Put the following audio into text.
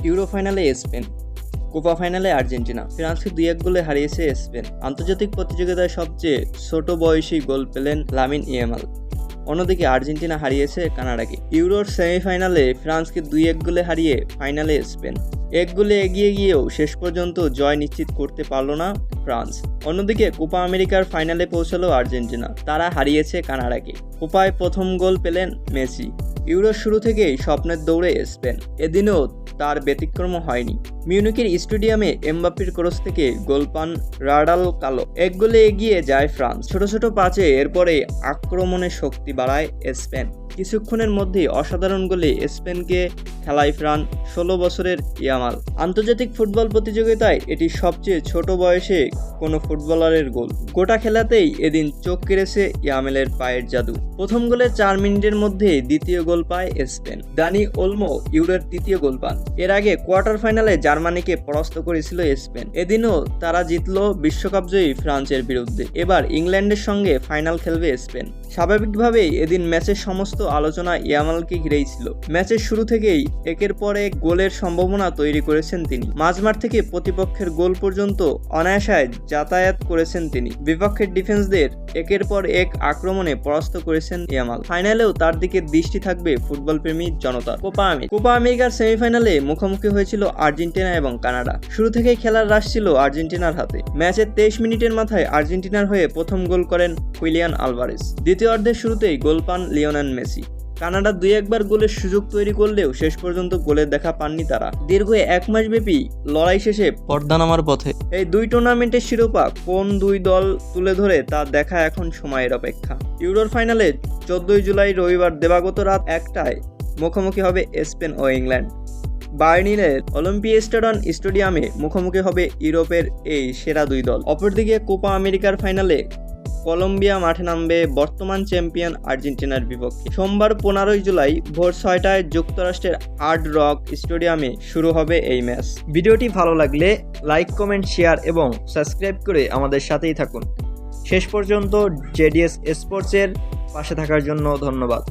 Euro ফাইনালে Spain, Copa ফাইনালে Argentina. ফ্রান্সকে 2-1 গোলে হারিয়েছে স্পেন। আন্তর্জাতিক প্রতিযোগিতায় সবচেয়ে ছোট বয়সী গোল পেলেন লামিন ইয়ামাল। অন্যদিকে আর্জেন্টিনা হারিয়েছে কানাডাকে। ইউরোর সেমিফাইনালে ফ্রান্সকে 2-1 গোলে হারিয়ে ফাইনালে স্পেন। 1 গোলে এগিয়ে গিয়েও শেষ পর্যন্ত জয় নিশ্চিত করতে পারল না ফ্রান্স। অন্যদিকে কোপা আমেরিকার ফাইনালে পৌঁছালো আর্জেন্টিনা, তারা হারিয়েছে কানাডাকে। কোপায় প্রথম গোল পেলেন মেসি। ইউরোর শুরু থেকেই স্বপ্নের দৌড়ে স্পেন, এদিনও তার ব্যতিক্রম হয়নি। মিউনিখের স্টেডিয়ামে এমবাপ্পের ক্রস থেকে গোল পান রাডাল কালো। 1 গোলে এগিয়ে যায় ফ্রান্স। ছোট ছোট পাঁচে এরপরে আক্রমণের শক্তি বাড়ায় স্পেন। কিছুক্ষণের মধ্যেই অসাধারণ গোলে স্পেনকে খেলায় ফ্রান 16 বছরের ইয়ামাল। আন্তর্জাতিক ফুটবল প্রতিযোগিতায় এটি সবচেয়ে ছোট বয়সে কোনো ফুটবলারের গোল। গোটা খেলাতেই এদিন চোখ কেড়েছে ইয়ামালের পায়ের জাদু। প্রথম গোলে 4 মিনিটের মধ্যে দ্বিতীয় গোল পায় স্পেন। দানি ওলমো ইউরোর তৃতীয় গোল পান। এর আগে কোয়ার্টার ফাইনালে জার্মানিকে পরাস্ত করেছিল স্পেন। এদিনও তারা জিতল বিশ্বকাপজয়ী ফ্রান্সের বিরুদ্ধে। এবার ইংল্যান্ডের সঙ্গে ফাইনাল খেলবে স্পেন। স্বাভাবিকভাবেই এদিন ম্যাচের সমস্ত আলোচনা ইয়ামালকে ঘিরেই ছিল। ম্যাচের শুরু থেকেই একের পর এক গোলের সম্ভাবনা তৈরি করেছেন তিনি। মাঝমাঠ থেকে প্রতিপক্ষের গোল পর্যন্ত অনায়াসায় যাতায়াত করেছেন তিনি। বিপক্ষের ডিফেন্সদের একের পর এক আক্রমণে পরাস্ত করেছেন ইয়ামাল। ফাইনালেও তার দিকে দৃষ্টি থাকবে ফুটবল প্রেমী জনতার। কোপা আমেরিকার সেমিফাইনালে মুখোমুখি হয়েছিল আর্জেন্টিনা এবং কানাডা। শুরু থেকেই খেলার রাশ ছিল আর্জেন্টিনার হাতে। ম্যাচের 23 মিনিটের মাথায় আর্জেন্টিনার হয়ে প্রথম গোল করেন হুইলিয়ান আলভারেজ। দ্বিতীয় অর্ধের শুরুতেই গোল পান লিওনেল মেসি। কানাডা 2-1 বার গোলের সুযোগ তৈরি করলেও শেষ পর্যন্ত গোলের দেখা পাননি তারা। দীর্ঘ 1 মাসব্যাপী লড়াই শেষে পর্দা নামার পথে। এই দুই টুর্নামেন্টের শিরোপা কোন দুই দল তুলে ধরে তা দেখা এখন সময়ের অপেক্ষা। ইউরোর ফাইনালে 14 জুলাই রবিবার দিবাগত রাত 1টায় মুখোমুখি হবে স্পেন ও ইংল্যান্ড। বার্লিনের অলিম্পিয়াডন স্টেডিয়ামে মুখোমুখি হবে ইউরোপের এই সেরা দুই দল। অপরদিকে কোপা আমেরিকার ফাইনালে কলম্বিয়া মাঠে নামবে বর্তমান চ্যাম্পিয়ন আর্জেন্টিনার বিপক্ষে। সোমবার 15 জুলাই ভোর 6টায় যুক্তরাষ্ট্রের হার্ড রক স্টেডিয়ামে শুরু হবে এই ম্যাচ। ভিডিওটি ভালো লাগলে লাইক, কমেন্ট, শেয়ার এবং সাবস্ক্রাইব করে আমাদের সাথেই থাকুন। শেষ পর্যন্ত জেডিএস স্পোর্টসের পাশে থাকার জন্য ধন্যবাদ।